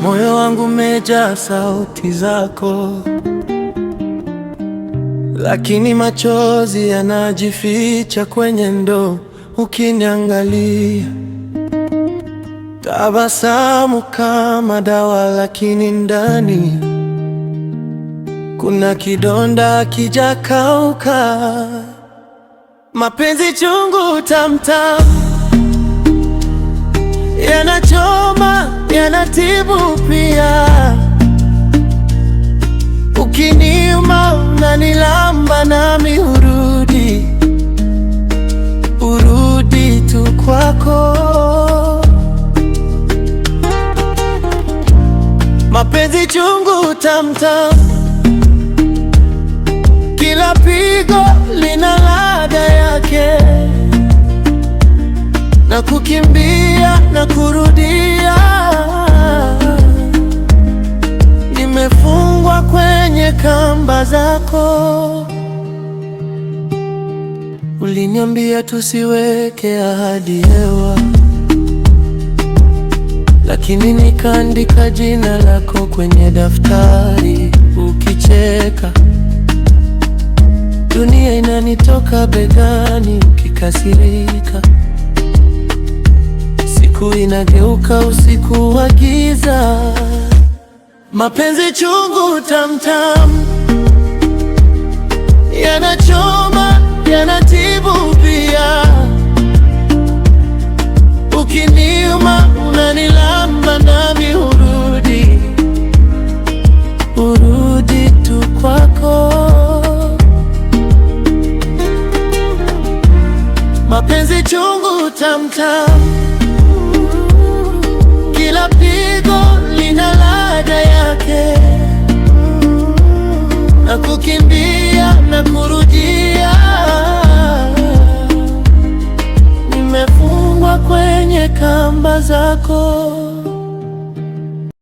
Moyo wangu umejaa sauti zako, lakini machozi yanajificha kwenye ndoo. Ukiniangalia, tabasamu kama dawa, lakini ndani kuna kidonda kijakauka. Mapenzi chungu tamtam, yanachoma, yanatibu pia. Ukiniuma unanilamba, nami urudi tu kwako. Mapenzi chungu tamtam, kila pigo lina ladha yake, na kukimbia na kurudia. Nimefungwa kwenye kamba zako. Uliniambia tusiweke ahadi hewa, lakini nikaandika jina lako kwenye daftari. Ukicheka, dunia inanitoka begani. Ukikasirika, siku inageuka usiku wa giza. Mapenzi chungu tamtam, yanachoma, yanatibu pia. Ukiniuma unanilamba, nami urudi tu kwako. Mapenzi chungu tamtam, kila pigo lina ladha yake, na kukimbia na kurudia. Nimefungwa kwenye kamba zako.